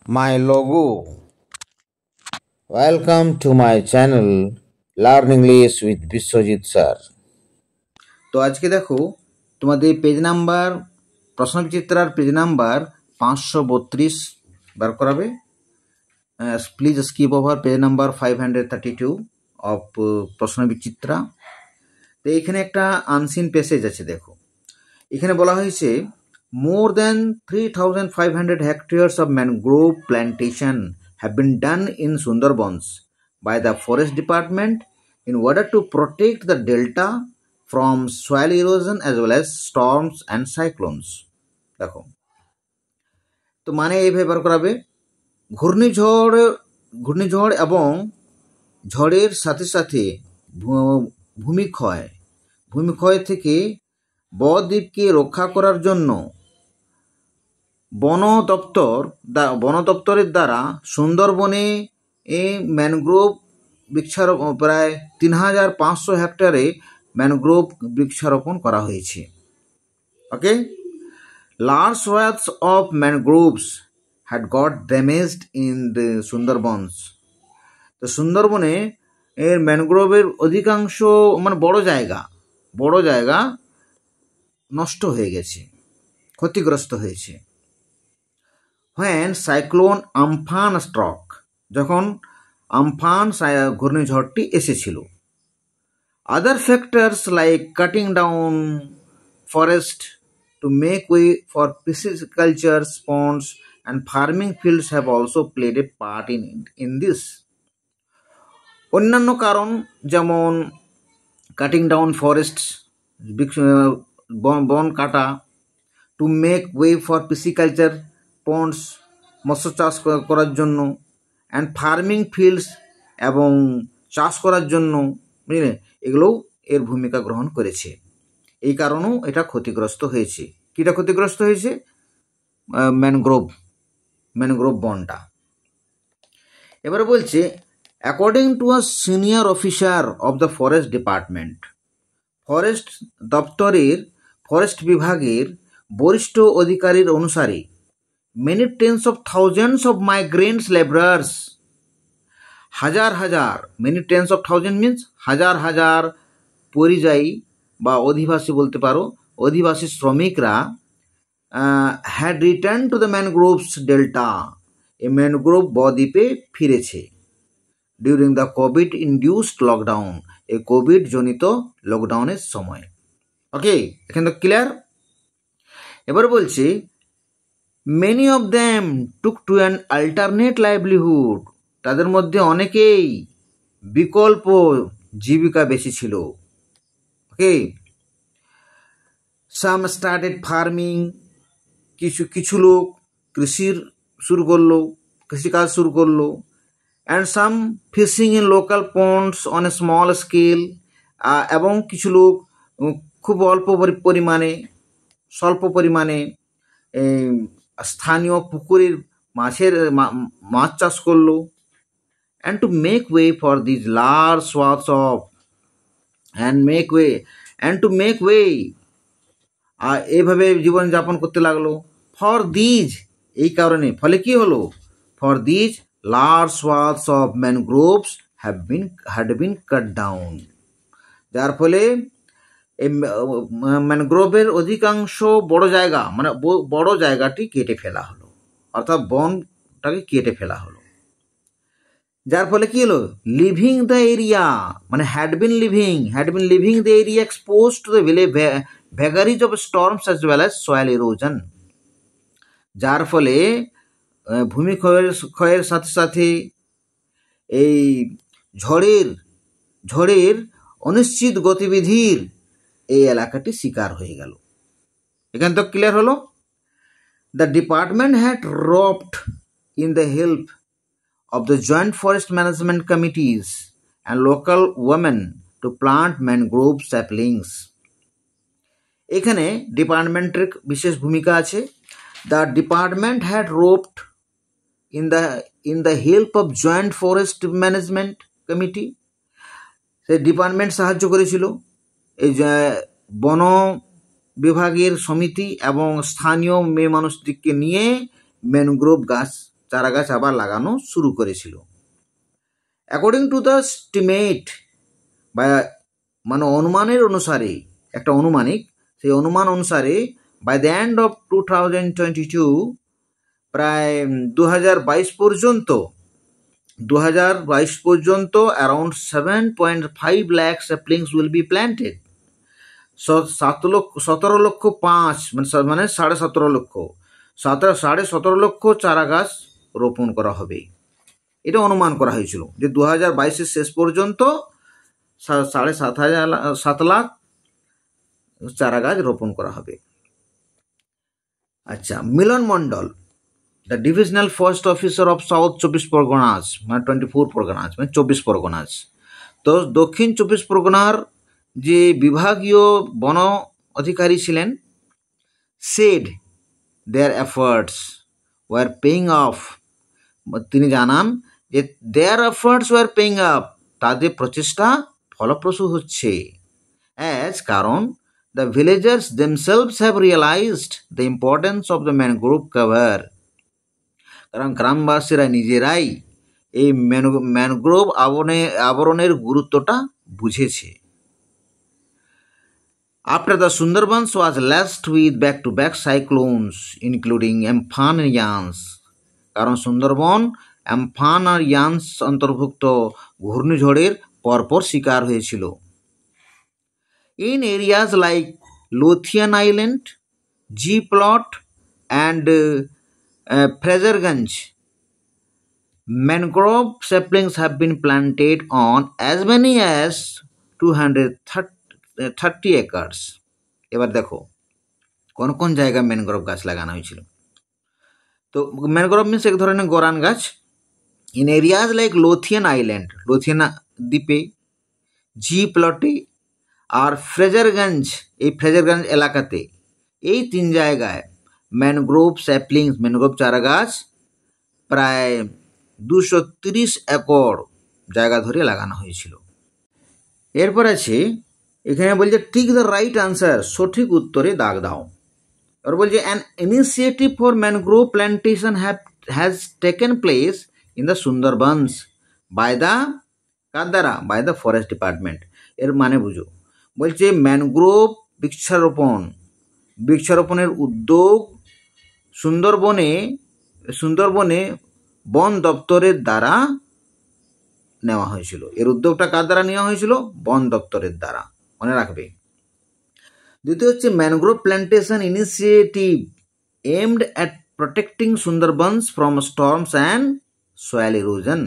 my logo. Welcome to my channel Learn English with Biswajit sir. তো আজকে দেখো তোমাদের পেজ নাম্বার প্রশ্নবিচিত্রার পেজ নাম্বার 532 বার করাবে। Please skip over page number 532 of Proshnobichitra. তো এখানে একটা আনসিন প্যাসেজ আছে। দেখো এখানে বলা হয়েছে more than 3,500 hectares of mangrove plantation have been done in Sundarbans by the forest department in order to protect the delta from soil erosion as well as storms and cyclones. দেখো তো মানে এই ব্যবহার করাবে ঘূর্ণিঝড় এবং ঝড়ের সাথে সাথে ভূমিক্ষয় থেকে বদ্বীপকে রক্ষা করার জন্য বন দপ্তরের দ্বারা সুন্দরবনে ম্যানগ্রোভ বৃক্ষারোপণ প্রায় 3,500 হেক্টরে ম্যানগ্রোভ বৃক্ষারোপণ করা হয়েছে। ওকে, large swaths of mangroves had got damaged in the Sundarbans. তো সুন্দরবনে এর ম্যানগ্রোভের অধিকাংশ মানে বড় জায়গা নষ্ট হয়ে গেছে, ক্ষতিগ্রস্ত হয়েছে। when cyclone আম্ফান struck, যখন আম্ফান ঘূর্ণিঝড়টি এসেছিল। other factors like cutting down forest to make way for pisciculture, ponds and farming fields have also played a part in this. অন্যান্য কারণ যেমন কাটিং ডাউন ফরেস্টস, বন কাটা, to make way for pisciculture, ponds মৎস্য চাষ করার জন্য, and farming fields এবং চাষ করার জন্য, বুঝলে, এগুলোও এর ভূমিকা গ্রহণ করেছে। এই কারণেও এটা ক্ষতিগ্রস্ত হয়েছে। কিটা ক্ষতিগ্রস্ত হয়েছে? ম্যানগ্রোভ বনটা। এবারে বলছে according to a senior officer of the forest department, forest বিভাগের বরিষ্ঠ অধিকারীর অনুসারে many tens of thousands of migrant laborers, many tens of thousands means হাজার পরিযায়ী বা অধিবাসী বলতে পারো, অধিবাসী শ্রমিকরা had returned to the mangroves delta, এই ম্যানগ্রোভ বদ্বীপে ফিরেছে during the Covid induced lockdown, এই কোভিড জনিত লকডাউনের সময়। ওকে, এখানে তো ক্লিয়ার। এবার বলছি many of them took to an alternate livelihood, তাদের মধ্যে অনেকেই বিকল্প জীবিকা বেশি ছিল। ওকে, some started farming, কিছু লোক কৃষিকাজ শুরু করলো, and some fishing in local ponds on a small scale, এবং কিছু লোক খুব স্বল্প পরিমাণে স্থানীয় পুকুরের মাছ চাষ করলো। and to make way for these large swaths of এইভাবে জীবনযাপন করতে লাগলো। ফর দিজ, এই কারণে, ফলে কি হলো? For these large swaths of mangroves had been cut down, যার ফলে এই ম্যানগ্রোভের অধিকাংশ বড় জায়গাটি কেটে ফেলা হলো, অর্থাৎ বনটাকে কেটে ফেলা হলো। যার ফলে কি হলো? লিভিং দ্য এরিয়া, মানে had been living the area exposed to the vagaries of storms as well as soil erosion, যার ফলে ভূমিক্ষয়ের সাথে সাথে এই ঝড়ের অনিশ্চিত গতিবিধির এই এলাকাটি শিকার হয়ে গেল। এখান তো ক্লিয়ার হলো। The department had roped in the help of the joint forest management committees and local women to plant mangrove saplings. এখানে ডিপার্টমেন্টের বিশেষ ভূমিকা আছে। The department had roped in the help of joint forest management committee, সেই department সাহায্য করেছিল এই বন বিভাগের সমিতি এবং স্থানীয় মেয়ে মানুষদেরকে নিয়ে ম্যানগ্রোভ গাছ চারা গাছ আবার লাগানো শুরু করেছিল। অ্যাকর্ডিং টু দ্য এস্টিমেট বা মানে অনুমানের অনুসারে, একটা অনুমানিক, সেই অনুমান অনুসারে বাই দ্য এন্ড অফ 2022 প্রায় 2022 পর্যন্ত around 7.5 lakh saplings will be planted. 17 লক্ষ 5 মানে 17.5 লক্ষ 17.5 লক্ষ চারা গাছ রোপণ করা হবে। এটা অনুমান করা হয়েছিল যে 2022-এর শেষ পর্যন্ত 7.5 লাখ চারা গাছ রোপণ করা হবে। আচ্ছা, Milan Mondal, the divisional forest officer of south 24 Parganas, মানে 24 পরগনাস, মানে 24 পরগনাস। তো দক্ষিণ 24 পরগনার যে বিভাগীয় বন অধিকারী ছিলেন, said their efforts were paying off, তিনি জানান যে their efforts were paying off, তাদের প্রচেষ্টা ফলপ্রসূ হচ্ছে। অ্যাজ, কারণ the villagers themselves have realized the importance of the mangrove cover, কারণ গ্রামবাসীরা নিজেরাই এই ম্যানগ্রোভ আবরণের গুরুত্বটা বুঝেছে। After the Sundarbans was lashed with back-to-back cyclones including Amphan and Yans, কারণ সুন্দরবন অ্যাম্ফান আর ইয়ান্স অন্তর্ভুক্ত ঘূর্ণিঝড়ের পরপর শিকার হয়েছিল। In areas like Lothian Island, G-Plot and Fraserganj, mangrove saplings have been planted on as many as 230 acres. এবার দেখো কোন কোন জায়গায় ম্যানগ্রোভ গাছ লাগানো হয়েছিল। তো ম্যানগ্রোভ মিনস এক ধরনের গরান গাছ। In areas like Lothian island, Lothian দ্বীপে, জি প্লটে আর ফ্রেজারগঞ্জ, এই ফ্রেজারগঞ্জ এলাকাতে, এই 3 জায়গায় ম্যানগ্রোভ স্যাপলিংস, ম্যানগ্রোভ চারা গাছ প্রায় 230 একর জায়গা ধরে লাগানো হয়েছিল। এরপর আছে এখানে বলছে টিক দ্য রাইট আনসার, সঠিক উত্তরে দাগ দাও। এবার বলছে an initiative for mangrove plantation has taken place in the Sundarbans by the, কার দ্বারা? By the forest department. এর মানে বুঝো, বলছে ম্যানগ্রোভ বৃক্ষারোপণের উদ্যোগ সুন্দরবনে বন দপ্তরের দ্বারা নেওয়া হয়েছিল। এর উদ্যোগটা কার দ্বারা নেওয়া হয়েছিল? বন দপ্তরের দ্বারা, মনে রাখবে। দ্বিতীয় হচ্ছে mangrove plantation initiative aimed at protecting Sundarbans from storms and soil erosion.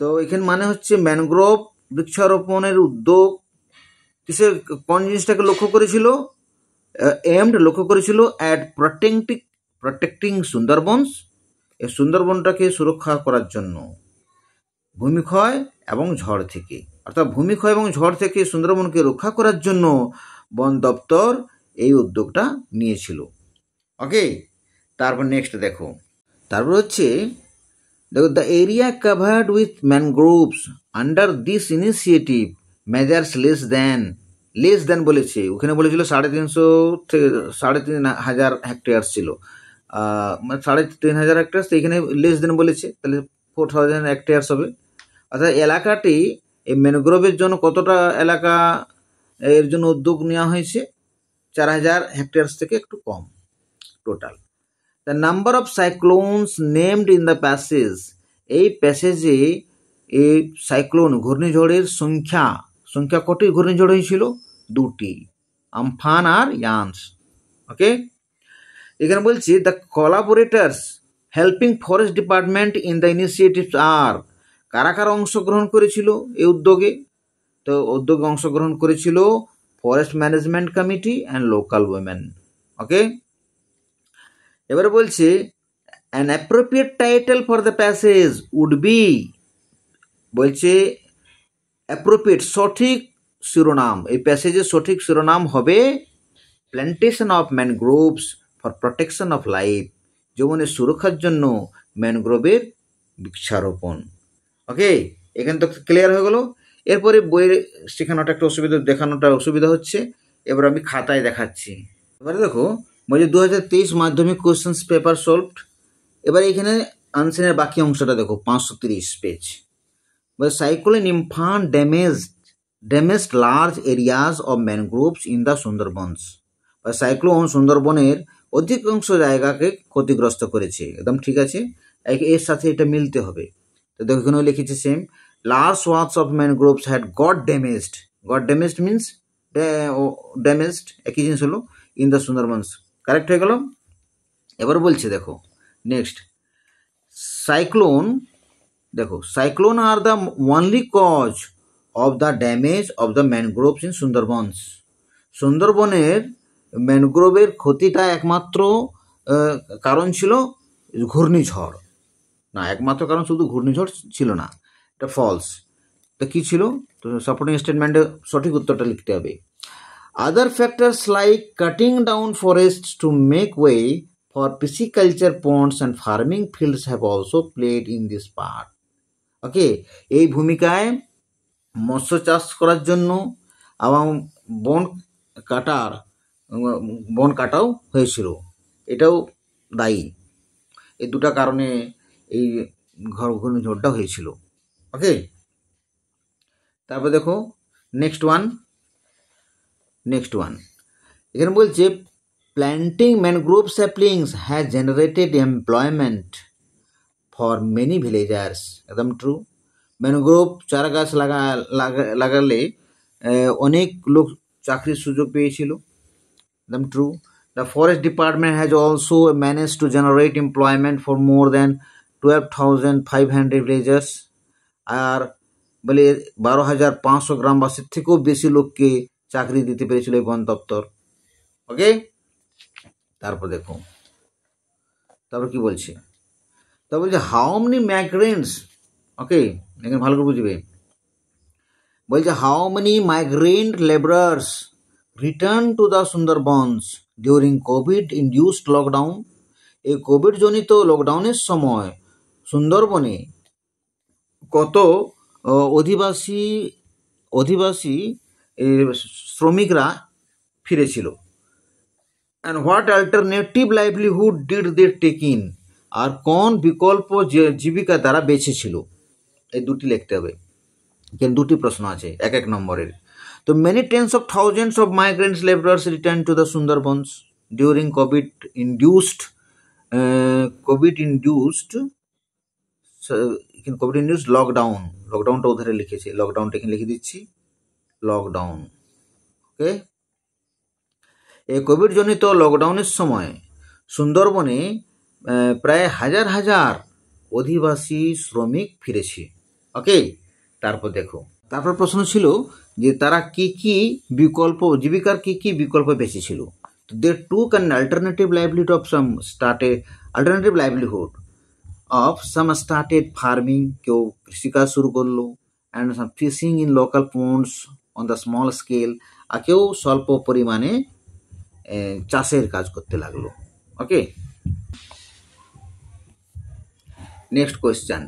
তো এখানে মানে হচ্ছে ম্যানগ্রোভ বৃক্ষারোপণের উদ্যোগ কিসের, কোন জিনিসটাকে লক্ষ্য করেছিল? লক্ষ্য করেছিল অ্যাট প্রটেক্টিং সুন্দরবনস, এই সুন্দরবনটাকে সুরক্ষা করার জন্য ভূমিক্ষয় এবং ঝড় থেকে, অর্থাৎ ভূমিক্ষয় এবং ঝড় থেকে সুন্দরবনকে রক্ষা করার জন্য বন দপ্তর এই উদ্যোগটা নিয়েছিল। ওকে, তারপর নেক্সট দেখো, তারপর হচ্ছে দেখো the area covered with mangroves under this initiative measures less than বলেছে, ওখানে বলেছিল 350 থেকে 3,500 হেক্টয়ার ছিল, মানে 3,500 হেক্টয়ার, তো এখানে লেস দেন বলেছে, তাহলে 4,000 হেক্টয়ার্স হবে। অর্থাৎ এলাকাটি এই ম্যানগ্রোভের জন্য কতটা এলাকা এর জন্য উদ্যোগ নেওয়া হয়েছে? 4,000 হেক্টয়ার্স থেকে একটু কম total. The number of cyclones named in the passage, এই প্যাসেজে এই সাইক্লোন ঘূর্ণিঝড়ের সংখ্যা কটি ঘূর্ণিঝড় হয়েছিল? 2টি, আমফান আর ইয়ান্স। ওকে, এখানে বলছি the collaborators helping forest department in the initiatives আর, কারা কারা অংশগ্রহণ করেছিল এই উদ্যোগে? তো উদ্যোগে অংশগ্রহণ করেছিল forest management committee and local women. Okay, এবারে বলছে an appropriate title for the passage would be, বলছে অ্যাপ্রোপ্রিয়েট সঠিক শিরোনাম, এই প্যাসেজের সঠিক শিরোনাম হবে plantation of mangroves for protection of life, জীবনের সুরক্ষার জন্য ম্যানগ্রোভের বৃক্ষারোপণ। ওকে, এখানে তো ক্লিয়ার হয়ে গেল। এরপরে বইয়ের শেখানোটা একটা দেখানোটা অসুবিধা হচ্ছে, এবার আমি খাতায় দেখাচ্ছি। এবারে দেখো বলছে 2023 মাধ্যমিক কোশ্চেন্স পেপার সলভড, এবার এখানে আনসারের বাকি অংশটা দেখো 530 পেজ। Cyclone Amphan damaged large areas of mangroves in the Sundarbans. বা সাইক্লোন সুন্দরবনের অধিকাংশ জায়গাকে ক্ষতিগ্রস্ত করেছে। একদম ঠিক আছে, এর সাথে এটা মিলতে হবে। তো দেখো এখানেও লিখেছে same, large swaths of mangroves had got damaged. Got damaged means damaged, একই জিনিস হলো, ইন দ্য সুন্দরবনস। কারেক্ট হয়ে গেল। এবার বলছে দেখো নেক্সট, সাইক্লোন, দেখো cyclone are the only cause of the damage of the mangroves in Sundarbans. সুন্দরবনের ম্যানগ্রোভের ক্ষতিটা একমাত্র কারণ ছিল ঘূর্ণিঝড় না, একমাত্র কারণ শুধু ঘূর্ণিঝড় ছিল না, এটা ফলস। তো কী ছিল? তো সাপোর্টিং স্টেটমেন্টে সঠিক উত্তরটা লিখতে হবে। Other factors like cutting down forest to make way for pisciculture ponds and farming fields have also played in this part. Okay, এই ভূমিকায় মৎস্য চাষ করার জন্য এবং বন কাটাও হয়েছিল, এটাও দায়ী। এই দুটা কারণে এই ঘূর্ণিঝড়টা হয়েছিল। ওকে, তারপর দেখো নেক্সট ওয়ান এখানে বলছে planting mangrove saplings has generated employment for many villagers. একদম ট্রু। ম্যানগ্রোভ চারা গাছ লাগালে অনেক লোক চাকরির সুযোগ পেয়েছিল। একদম true. The forest department has also manage to generate employment for more than 12,500 villagers. আর বলে 12,500 গ্রামবাসীর থেকেও বেশি লোককে চাকরি দিতে পেরেছিল এই বন দপ্তর। ওকে, তারপর দেখো তারপর কি বলছে, তারপর বলছে হাউ মেনি মাইগ্রেন্টস। ওকে, এখানে ভালো করে বুঝবে। বলছে how many migrant labourers return to the Sundarbans during COVID induced lockdown. এই কোভিড জনিত লকডাউনের সময় সুন্দরবনে কত অধিবাসী শ্রমিকরা ফিরেছিল। And what alternative livelihood did they take in. আর কোন বিকল্প জীবিকা তারা বেছেছিল, এই দুটি লিখতে হবে। এখানে দুটি প্রশ্ন আছে এক নম্বরের। তো many tens of thousands of migrants labourers return to the Sundarbans during COVID induced lockdown. লকডাউনটা ওধারে লিখেছে, লকডাউনটা এখানে লিখে দিচ্ছি, লকডাউন। ওকে, এই কোভিড জনিত লকডাউনের সময় সুন্দরবনে প্রায় হাজার হাজার অধিবাসী শ্রমিক ফিরেছে। ওকে, তারপর দেখো, তারপর প্রশ্ন ছিল যে তারা কি কি বিকল্প জীবিকার কি কি বিকল্প বেঁচেছিল। তো they took an alternative livelihood of some started farming, কেউ কৃষিকাজ শুরু করলো, and some fishing in local ponds on the small scale, আর কেউ স্বল্প পরিমাণে চাষের কাজ করতে লাগলো। ওকে, নেক্সট কোয়েশ্চেন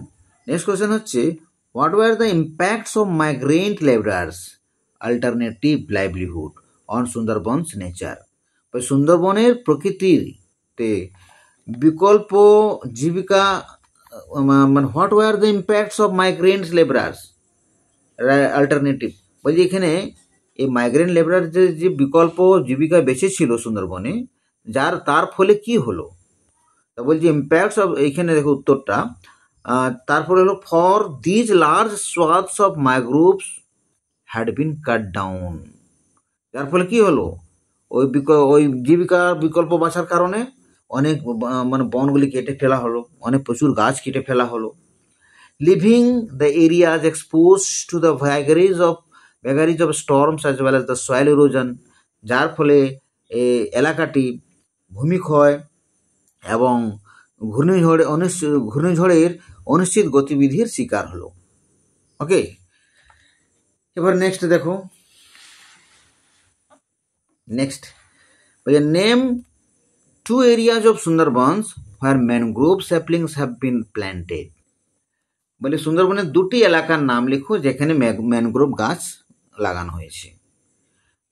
হচ্ছে what were the impacts of migrant labourers alternative livelihood on Sundarbans nature. সুন্দরবনের প্রকৃতিতে বিকল্প জীবিকা, মানে what were the impacts of migrant labourers alternative. বলছি এখানে এই মাইগ্রেন্ট লেবারার যে বিকল্প জীবিকা বেঁচেছিল সুন্দরবনে, তার ফলে কি হলো। তা বলছি ইম্প্যাক্টস অফ, এইখানে দেখো উত্তরটা, তারপরে হলো for these large swaths of mangroves had been cut down. যার ফলে কি হলো, ওই জীবিকার বিকল্প বাঁচার কারণে অনেক মানে বনগুলি কেটে ফেলা হলো, অনেক প্রচুর গাছ কেটে ফেলা হলো। Leaving the areas expose to the vagaries of storms as well as the soil erosion. যার ফলে এলাকাটি ভূমিক্ষয় এবং ঘূর্ণিঝড়ের অনিশ্চিত গতিবিধির শিকার হলো। ওকে, এবার নেক্সট দেখো, name 2 areas of Sundarbans where mangrove saplings have been planted। বলে সুন্দরবনের 2টি এলাকার নাম লিখো যেখানে ম্যানগ্রোভ গাছ লাগানো হয়েছে।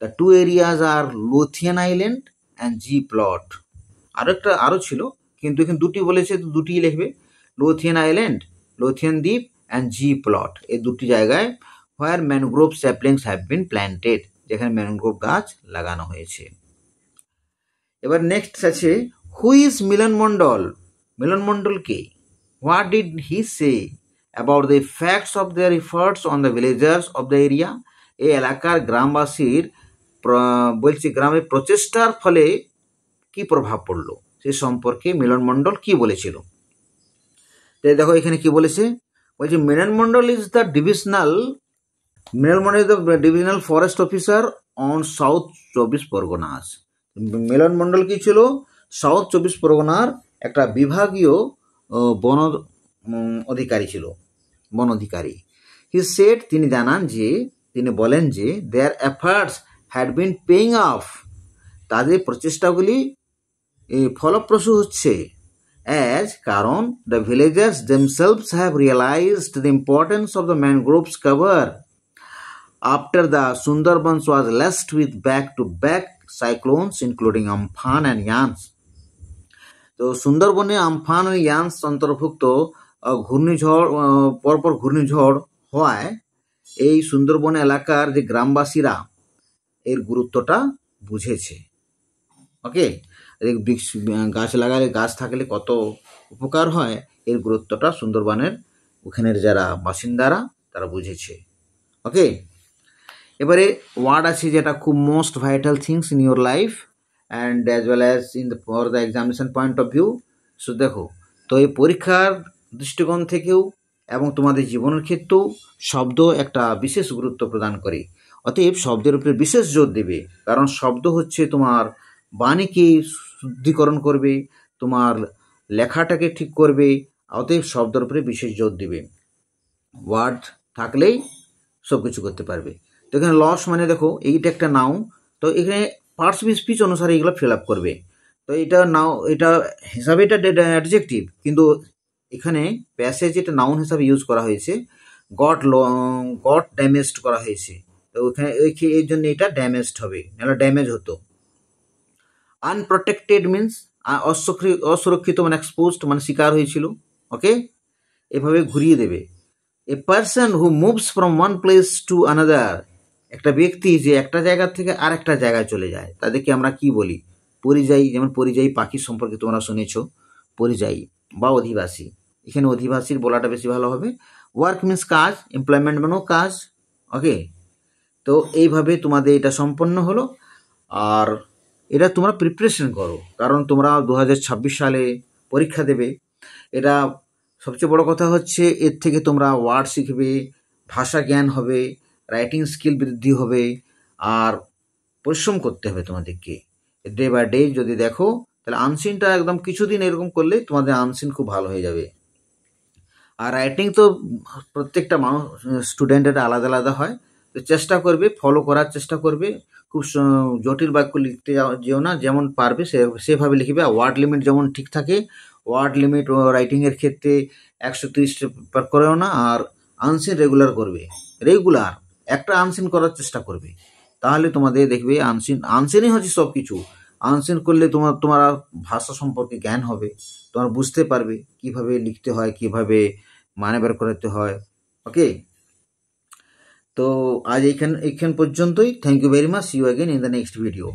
The 2 areas are Lothian Island and G Plot। আরও ছিল, কিন্তু এখানে দুটি বলেছে, তো দুটি লিখবে, লোথিয়ান আইল্যান্ড, লোথিয়ান দ্বীপ অ্যান্ড জি প্লট, এই দুটি জায়গায় where mangrove saplings have been planted, যেখানে ম্যানগ্রোভ গাছ লাগানো হয়েছে। এবার নেক্সট আছে, হু ইজ মিলন মন্ডল? মিলন মন্ডল কে? What did he say about the facts of their efforts on the villagers of the area? এই এলাকার গ্রামবাসীর বলছি গ্রামের প্রচেষ্টার ফলে কি প্রভাব পড়লো সে সম্পর্কে মিলন মন্ডল কি বলেছিল। দেখো এখানে কি বলেছে, বলছে Milan Mondal is the divisional forest officer on south 24 Parganas. Milan Mondal কি ছিল? সাউথ 24 পরগনার একটা বিভাগীয় বন অধিকারী ছিল, বন অধিকারী। হি সেড, তিনি জানান যে, তিনি বলেন যে their efforts had been paying off, তাদের প্রচেষ্টাগুলি ফলপ্রসূ হচ্ছে, as কারণ the villagers themselves have realized the importance of the mangroves cover after the Sundarbans was lashed with back-to-back cyclones including Amphan and Yans. তো সুন্দরবনে আমফান ও ইয়ান্স অন্তর্ভুক্ত ঘূর্ণিঝড়, পরপর ঘূর্ণিঝড় হওয়ায় এই সুন্দরবন এলাকার যে গ্রামবাসীরা এর গুরুত্বটা বুঝেছে। ওকে, গাছ লাগালে, গাছ থাকলে কত উপকার হয়, এর গুরুত্বটা সুন্দরবনের ওখানের যারা বাসিন্দারা তারা বুঝেছে। ওকে, এবারে ওয়ার্ড আছে যেটা খুব most vital things in your life and as well as in the for the examination point of view. So দেখো, তো এই পরীক্ষার দৃষ্টিকোণ থেকেও এবং তোমাদের জীবনের ক্ষেত্রেও শব্দ একটা বিশেষ গুরুত্ব প্রদান করে। অতএব শব্দের উপরে বিশেষ জোর দেবে, কারণ শব্দ হচ্ছে তোমার বাণীকে শুদ্ধিকরণ করবে, তোমার লেখাটাকে ঠিক করবে। অতএব শব্দের উপরে বিশেষ জোর দিবে। ওয়ার্ড থাকলেই সব কিছু করতে পারবে। তো এখানে লস মানে দেখো এইটা একটা নাউন, তো এখানে পার্টস অফ স্পিচ অনুসারে এগুলো ফিল আপ করবে। তো এটা এটা হিসাবে এটা অ্যাডজেক্টিভ, কিন্তু এখানে প্যাসেজ এটা নাউন হিসাবে ইউজ করা হয়েছে। গট ড্যামেজড করা হয়েছে, তো ওখানে এর জন্য এটা ড্যামেজড হবে, নাহলে ড্যামেজ হতো। আনপ্রোটেক্টেড মিনস অসুরক্ষিত, মানে এক্সপোজড মানে শিকার হয়েছিল। ওকে, এভাবে ঘুরিয়ে দেবে। A person who moves from one place to another, একটা ব্যক্তি যে একটা জায়গা থেকে আর একটা জায়গায় চলে যায়, তাদেরকে আমরা কি বলি? পরিযায়ী। যেমন পরিযায়ী পাখি সম্পর্কে তোমরা শুনেছ, পরিযায়ী বা অধিবাসী। এখানে অধিবাসীর বলাটা বেশি ভালো হবে। ওয়ার্ক মিনস কাজ, এমপ্লয়মেন্ট মানেও কাজ। ওকে, তো এইভাবে তোমাদের এটা সম্পন্ন হলো। আর এটা তোমরা প্রিপারেশন করো, কারণ তোমরা 2026 সালে পরীক্ষা দেবে। এটা সবচেয়ে বড় কথা হচ্ছে, এর থেকে তোমরা ওয়ার্ড শিখবে, ভাষা জ্ঞান হবে, রাইটিং স্কিল বৃদ্ধি হবে, আর পরিশ্রম করতে হবে তোমাদেরকে ডে বাই ডে। যদি দেখো তাহলে আনসিনটা একদম কিছুদিন এরকম করলে তোমাদের আনসিন খুব ভালো হয়ে যাবে। আর রাইটিং তো প্রত্যেকটা মানুষ স্টুডেন্টের আলাদা আলাদা হয়, তো চেষ্টা করবে, ফলো করার চেষ্টা করবে। খুব জটিল বাক্য লিখতে যেও না, যেমন পারবে সেভাবে লিখবে। ওয়ার্ড লিমিট যেমন ঠিক থাকে, ওয়ার্ড লিমিট রাইটিংয়ের ক্ষেত্রে 130 করেও না। আর আনসিন রেগুলার করবে, রেগুলার একটা আনসিন করার চেষ্টা করবে, তাহলে তোমাদের দেখবে আনসিনই হচ্ছে সব কিছু। আনসিন করলে তোমার ভাষা সম্পর্কে জ্ঞান হবে, তোমার বুঝতে পারবে কিভাবে লিখতে হয়, কিভাবে মানে বের করতে হয়। ওকে, তো আজ এইখান পর্যন্তই। Thank you very much. See you again in the next video.